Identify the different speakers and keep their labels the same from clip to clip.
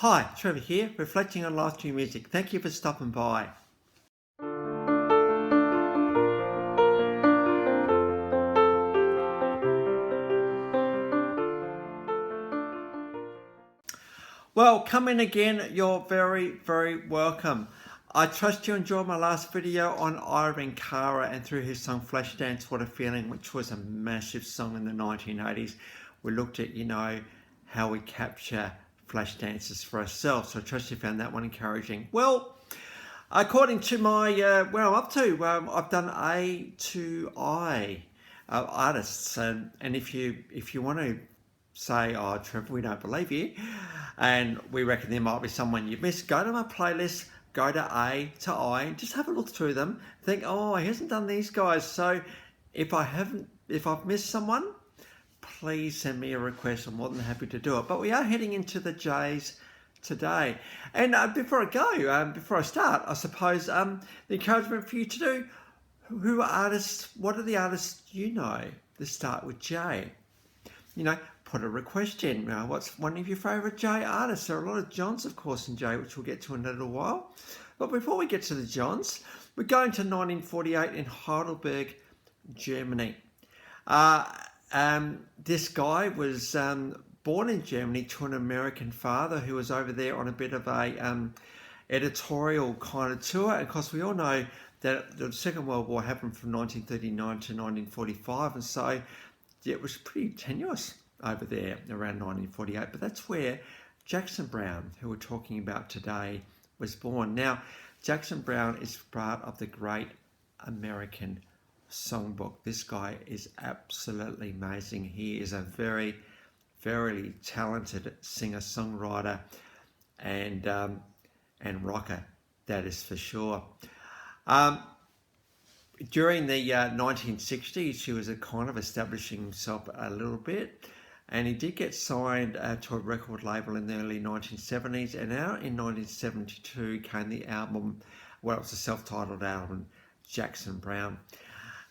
Speaker 1: Hi, Trevor here, reflecting on life through music. Thank you for stopping by. Well, come in again. You're very, very welcome. I trust you enjoyed my last video on Irene Cara and through his song Flashdance, What a Feeling, which was a massive song in the 1980s. We looked at, how we capture flash dances for ourselves. So I trust you found that one encouraging. Well, according to my, where I'm up to, I've done A to I artists. And if you want to say, oh, Trevor, we don't believe you, and we reckon there might be someone you've missed, go to my playlist, go to A to I, and just have a look through them. Think, oh, he hasn't done these guys. So if I've missed someone, please send me a request. I'm more than happy to do it. But we are heading into the J's today. And before I start, I suppose the encouragement for you to do, who are artists, what are the artists you know that start with J? Put a request in. What's one of your favourite J artists? There are a lot of Johns, of course, in J, which we'll get to in a little while. But before we get to the Johns, we're going to 1948 in Heidelberg, Germany. This guy was born in Germany to an American father who was over there on a bit of a editorial kind of tour. And of course, we all know that the Second World War happened from 1939 to 1945, and so it was pretty tenuous over there around 1948. But that's where Jackson Browne, who we're talking about today, was born. Now, Jackson Browne is part of the great American Songbook. This guy is absolutely amazing. He is a very, very talented singer-songwriter and rocker, that is for sure. During the 1960s, he was kind of establishing himself a little bit, and he did get signed to a record label in the early 1970s, and out in 1972 came the album, well, it was a self-titled album, Jackson Browne.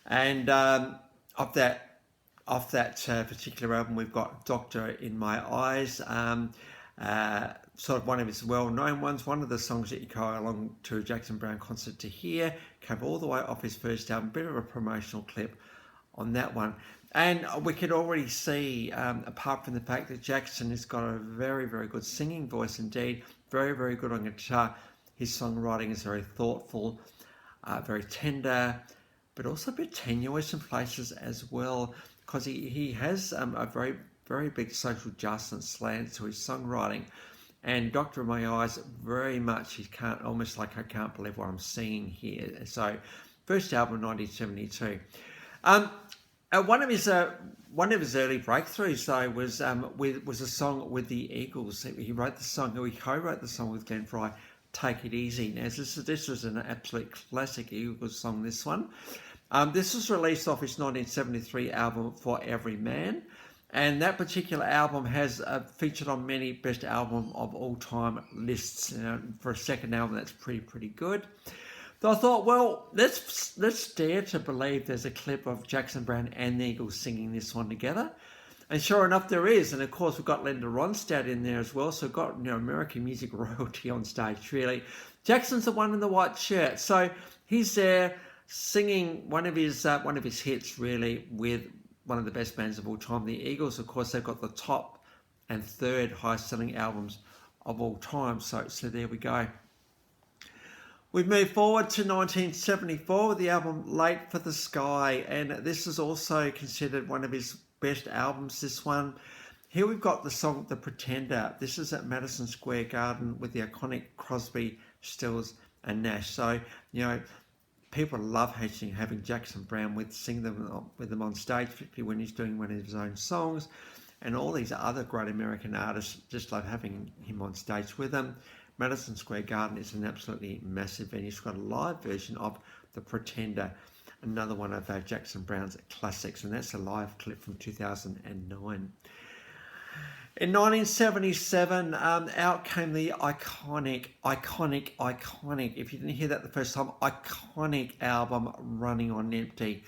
Speaker 1: And off that particular album, we've got Doctor in My Eyes, sort of one of his well-known ones. One of the songs that you go along to a Jackson Browne concert to hear came all the way off his first album. Bit of a promotional clip on that one. And we could already see, apart from the fact that Jackson has got a very, very good singing voice indeed, very, very good on guitar. His songwriting is very thoughtful, very tender, but also a bit tenuous in places as well, because he has a very, very big social justice slant to his songwriting. And Doctor in My Eyes, very much, he can't, almost like I can't believe what I'm seeing here. So, first album, 1972. One of his early breakthroughs though was a song with the Eagles. He wrote the song, he co-wrote the song with Glenn Frey, Take It Easy. Now this was an absolute classic Eagles song, this one. This was released off his 1973 album For Every Man, and that particular album has featured on many best album of all time lists. For a second album, that's pretty good. So I thought, well, let's dare to believe there's a clip of Jackson Browne and the Eagles singing this one together. And sure enough, there is. And of course, we've got Linda Rondstadt in there as well. So we've got American music royalty on stage, really. Jackson's the one in the white shirt. So he's there singing one of his hits, really, with one of the best bands of all time, the Eagles. Of course, they've got the top and third highest selling albums of all time. So there we go. We've moved forward to 1974 with the album Late for the Sky, and this is also considered one of his best albums, this one. Here we've got the song The Pretender. This is at Madison Square Garden with the iconic Crosby, Stills and Nash. So, people love having Jackson Browne sing with them on stage, particularly when he's doing one of his own songs. And all these other great American artists just love having him on stage with them. Madison Square Garden is an absolutely massive venue. It's got a live version of The Pretender, another one of Jackson Browne's classics, and that's a live clip from 2009. In 1977, out came the iconic, if you didn't hear that the first time, iconic album Running on Empty.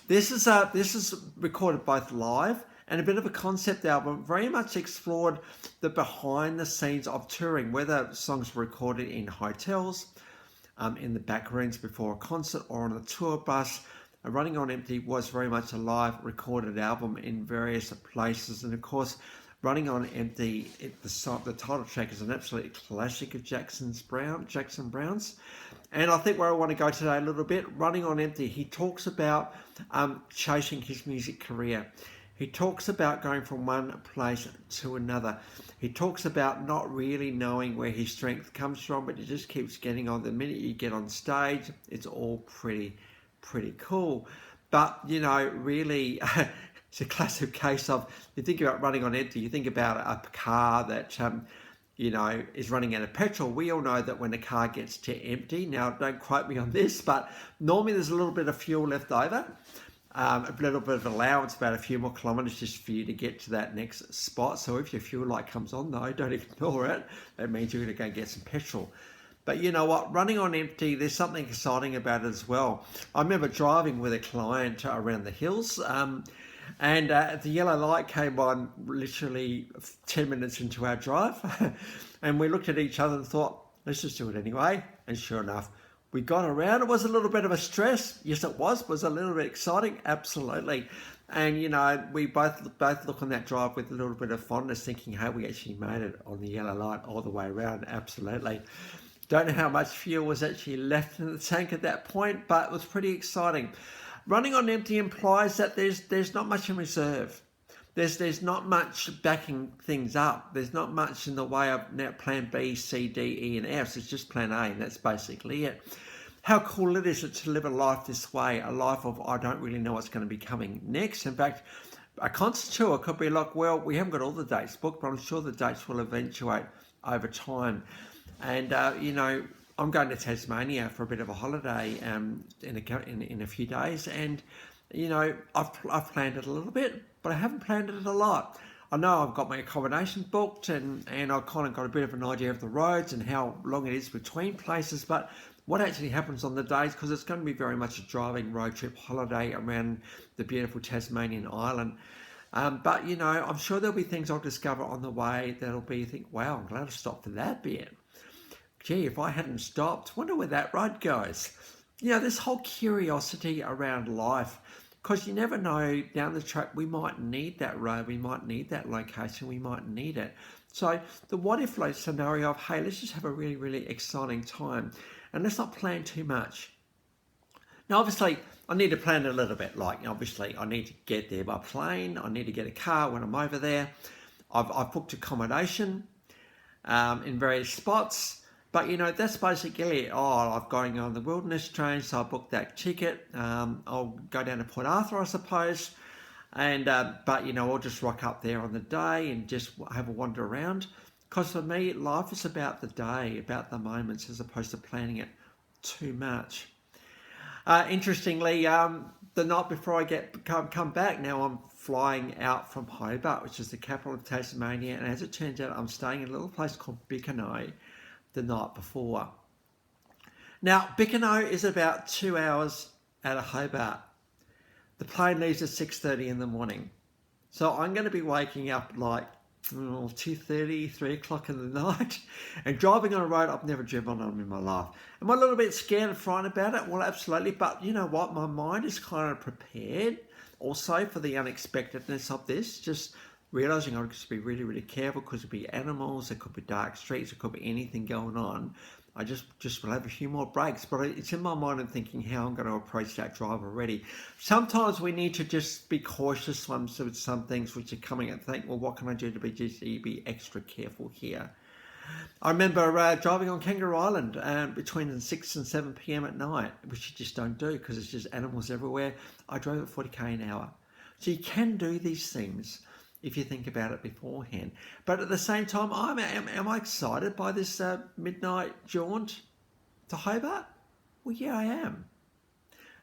Speaker 1: This is recorded both live and a bit of a concept album. Very much explored the behind the scenes of touring, whether songs were recorded in hotels, in the back rooms before a concert, or on a tour bus. Running on Empty was very much a live recorded album in various places, and of course Running on Empty, the title track, is an absolute classic of Jackson Browne's. And I think where I want to go today a little bit, Running on Empty, he talks about chasing his music career. He talks about going from one place to another. He talks about not really knowing where his strength comes from, but he just keeps getting on. The minute you get on stage, it's all pretty cool. But, really... It's a classic case of, you think about running on empty, you think about a car that, is running out of petrol. We all know that when a car gets to empty, now don't quote me on this, but normally there's a little bit of fuel left over, a little bit of allowance, about a few more kilometres just for you to get to that next spot. So if your fuel light comes on though, don't ignore it. That means you're going to go and get some petrol. But you know what, running on empty, there's something exciting about it as well. I remember driving with a client around the hills, and the yellow light came on literally 10 minutes into our drive. And we looked at each other and thought, let's just do it anyway. And sure enough, we got around. It was a little bit of a stress. Yes, it was a little bit exciting. Absolutely. And, we both look on that drive with a little bit of fondness, thinking, hey, we actually made it on the yellow light all the way around. Absolutely. Don't know how much fuel was actually left in the tank at that point, but it was pretty exciting. Running on empty implies that there's not much in reserve. There's not much backing things up. There's not much in the way of plan B, C, D, E, and F. It's just plan A, and that's basically it. How cool it is to live a life this way, a life of, I don't really know what's going to be coming next. In fact, a concert tour could be like, well, we haven't got all the dates booked, but I'm sure the dates will eventuate over time. And, I'm going to Tasmania for a bit of a holiday in a few days, and I've planned it a little bit, but I haven't planned it a lot. I know I've got my accommodation booked, and I've kind of got a bit of an idea of the roads and how long it is between places, but what actually happens on the days, because it's going to be very much a driving road trip holiday around the beautiful Tasmanian island. But I'm sure there'll be things I'll discover on the way that'll be, think, wow, I'm glad I stopped for that bit. Gee, if I hadn't stopped, wonder where that road goes. This whole curiosity around life, because you never know, down the track, we might need that road, we might need that location, we might need it. So the what if scenario of, hey, let's just have a really, really exciting time, and let's not plan too much. Now, obviously, I need to plan a little bit. Like, obviously, I need to get there by plane, I need to get a car when I'm over there. I've booked accommodation in various spots. But, that's basically it. I'm going on the Wilderness train, so I booked that ticket. I'll go down to Port Arthur, I suppose. And but, I'll just rock up there on the day and just have a wander around. Because for me, life is about the day, about the moments, as opposed to planning it too much. Interestingly, the night before I come back, now I'm flying out from Hobart, which is the capital of Tasmania. And as it turns out, I'm staying in a little place called Bickeno the night before. Now, Bickeno is about 2 hours out of Hobart. The plane leaves at 6:30 in the morning. So I'm going to be waking up like 2:30, 3 o'clock in the night and driving on a road I've never driven on in my life. Am I a little bit scared and frightened about it? Well, absolutely. But you know what? My mind is kind of prepared also for the unexpectedness of this. Just realising I've got to be really, really careful, because there could be animals, there could be dark streets, there could be anything going on. I just will have a few more breaks, but it's in my mind and thinking how I'm going to approach that drive already. Sometimes we need to just be cautious with some things which are coming and think, well, what can I do to be extra careful here? I remember driving on Kangaroo Island between 6 and 7 p.m. at night, which you just don't do because it's just animals everywhere. I drove at 40k an hour. So you can do these things if you think about it beforehand. But at the same time, am I excited by this midnight jaunt to Hobart? Well, yeah, I am.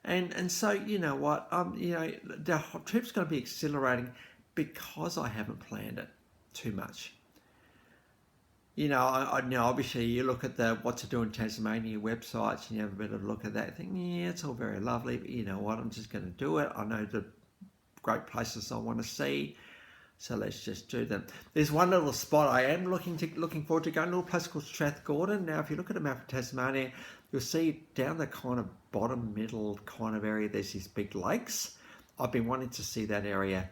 Speaker 1: And so, you know what, the trip's going to be exhilarating because I haven't planned it too much. I know obviously you look at the what to do in Tasmania websites and you have a bit of a look at that and think, yeah, it's all very lovely, but you know what, I'm just going to do it. I know the great places I want to see. So let's just do them. There's one little spot I am looking forward to going to, a place called Strathgordon. Now, if you look at a map of Tasmania, you'll see down the kind of bottom middle kind of area, there's these big lakes. I've been wanting to see that area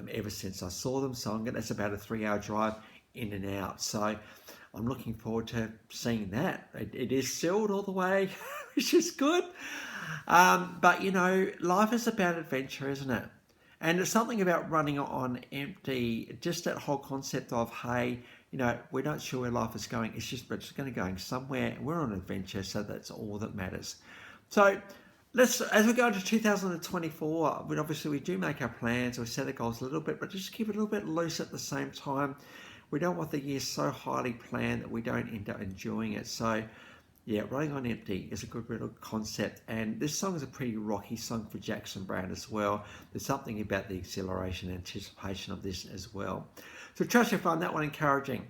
Speaker 1: ever since I saw them. So that's about a 3-hour drive in and out. So I'm looking forward to seeing that. It is sealed all the way, which is good. But, you know, life is about adventure, isn't it? And there's something about running on empty, just that whole concept of, hey, you know, we're not sure where life is going. It's just, we're just going to go somewhere. We're on an adventure, so that's all that matters. So as we go into 2024, we do make our plans, we set our goals a little bit, but just keep it a little bit loose at the same time. We don't want the year so highly planned that we don't end up enjoying it. So yeah, running on empty is a good little concept, and this song is a pretty rocky song for Jackson Browne as well. There's something about the exhilaration and anticipation of this as well. So trust you find that one encouraging.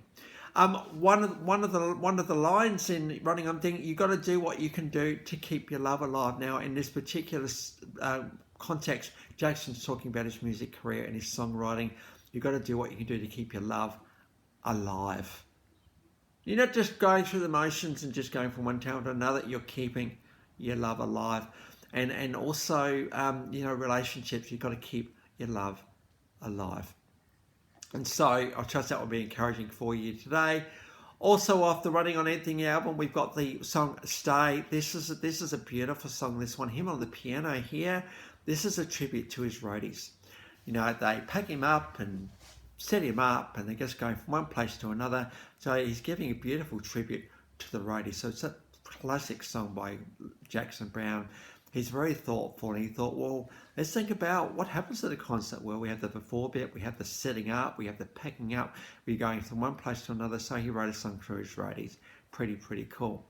Speaker 1: One of the lines in Running on Empty, you got to do what you can do to keep your love alive. Now, in this particular context, Jackson's talking about his music career and his songwriting. You got to do what you can do to keep your love alive. You're not just going through the motions and just going from one town to another. You're keeping your love alive. And also, you know, relationships, you've got to keep your love alive. And so I trust that will be encouraging for you today. Also, off the Running on Anything album, we've got the song Stay. This is a beautiful song, this one. Him on the piano here. This is a tribute to his roadies. You know, they pack him up and set him up, and they're just going from one place to another. So he's giving a beautiful tribute to the roadies. So it's a classic song by Jackson Browne. He's very thoughtful, and he thought, well, let's think about what happens at a concert where we have the before bit, we have the setting up, we have the packing up, we're going from one place to another. So he wrote a song for his roadies. Pretty cool.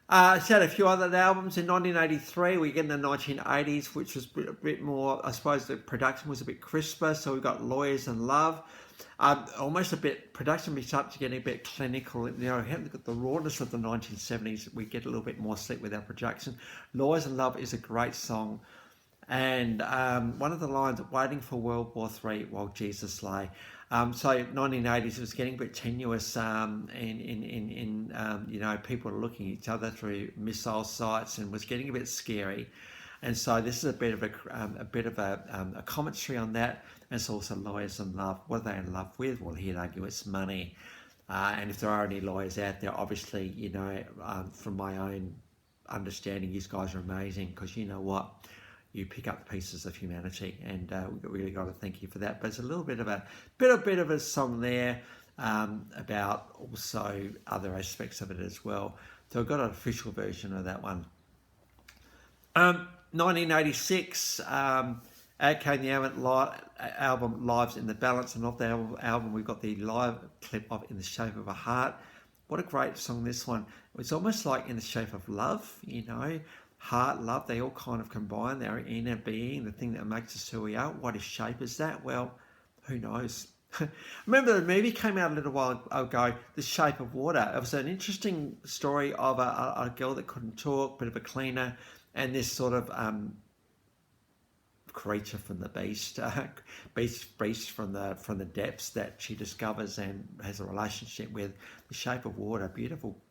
Speaker 1: He's had a few other albums. In 1983, we get in the 1980s, which was a bit more, I suppose the production was a bit crisper. So we got Lawyers and Love. Almost a bit, production we start to get a bit clinical. You know, haven't got the rawness of the 1970s. We get a little bit more slick with our production. Lawyers and Love is a great song. And one of the lines, waiting for World War III while Jesus lay. So 1980s, it was getting a bit tenuous in you know, people were looking at each other through missile sites, and was getting a bit scary. And so this is a bit of a commentary on that. And it's also Lawyers and Love. What are they in love with? Well, he'd argue it's money. And if there are any lawyers out there, obviously, you know, from my own understanding, you guys are amazing, because you know what? You pick up the pieces of humanity, and we really got to thank you for that. But it's a little bit of a song there about also other aspects of it as well. So I've got an official version of that one. 1986, out came the album Lives in the Balance, and off the album we've got the live clip of In the Shape of a Heart. What a great song this one. It's almost like In the Shape of Love, you know. Heart, love, they all kind of combine their inner being, the thing that makes us who we are. What shape is that? Well, who knows? Remember the movie came out a little while ago, The Shape of Water. It was an interesting story of a girl that couldn't talk, bit of a cleaner, and this sort of creature from the beast from the depths that she discovers and has a relationship with. The Shape of Water, beautiful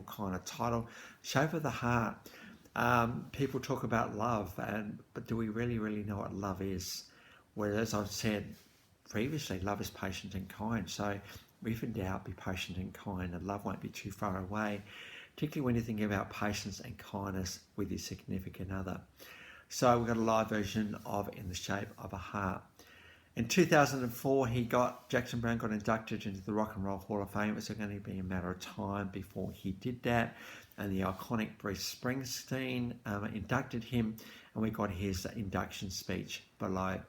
Speaker 1: kind of title. Shape of the Heart. People talk about love, but do we really know what love is? Well, as I've said previously, love is patient and kind. So if in doubt, be patient and kind, and love won't be too far away, particularly when you're thinking about patience and kindness with your significant other. So we've got a live version of In the Shape of a Heart. In 2004, Jackson Browne got inducted into the Rock and Roll Hall of Fame. It was going to be a matter of time before he did that. And the iconic Bruce Springsteen inducted him, and we got his induction speech below.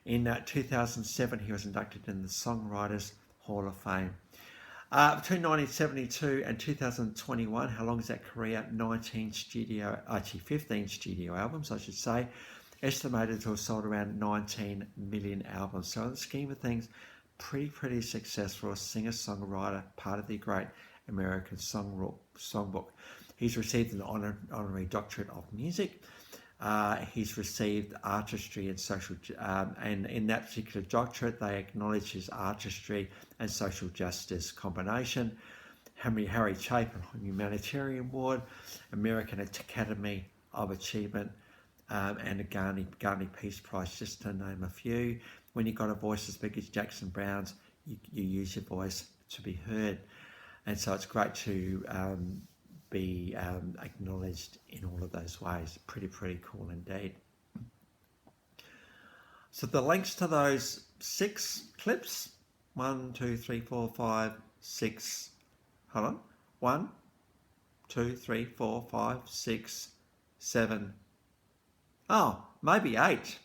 Speaker 1: In 2007, he was inducted in the Songwriters Hall of Fame. Between 1972 and 2021, how long is that career? 15 studio albums, I should say, estimated to have sold around 19 million albums. So in the scheme of things, pretty successful singer-songwriter, part of the great American Songbook. He's received an honorary doctorate of music He's received artistry and social, and in that particular doctorate, they acknowledge his artistry and social justice combination. Harry Chapin Humanitarian Award, American Academy of Achievement, and a Gandhi Peace Prize, just to name a few. When you've got a voice as big as Jackson Browne's, you use your voice to be heard. And so it's great to be acknowledged in all of those ways. Pretty cool indeed. So the links to those 6 clips, 1, 2, 3, 4, 5, 6, hold on, 1, 2, 3, 4, 5, 6, 7, oh, maybe 8.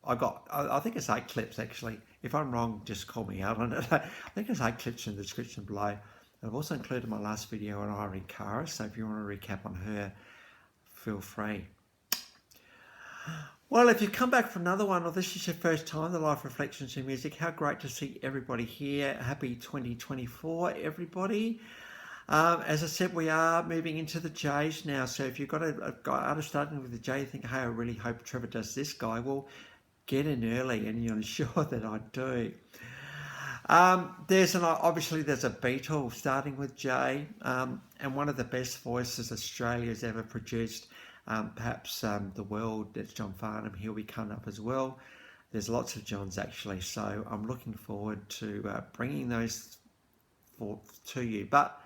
Speaker 1: I think it's 8 clips actually. If I'm wrong, just call me out on it. I think it's 8 clips in the description below. I've also included my last video on Irene Cara, so if you want to recap on her, feel free. Well, if you come back for another one, or this is your first time, the Life Reflections in Music, how great to see everybody here. Happy 2024, everybody. As I said, we are moving into the J's now, so if you've got a artist starting with the J, you think, hey, I really hope Trevor does this guy, well, get in early, and you're sure that I do. Obviously there's a Beatle starting with J, and one of the best voices Australia's ever produced, perhaps the world. That's John Farnham. He'll be coming up as well. There's lots of Johns actually, so I'm looking forward to bringing those to you. But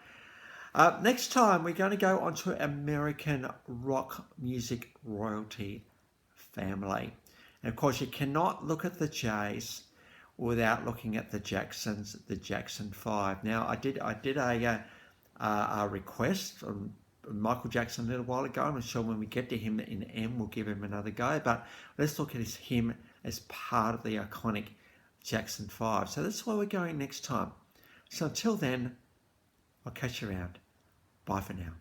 Speaker 1: next time we're going to go on to American rock music royalty family, and of course you cannot look at the J's without looking at the Jacksons, the Jackson 5. Now, I did a request from Michael Jackson a little while ago. I'm sure when we get to him in M, we'll give him another go. But let's look at him as part of the iconic Jackson 5. So that's where we're going next time. So until then, I'll catch you around. Bye for now.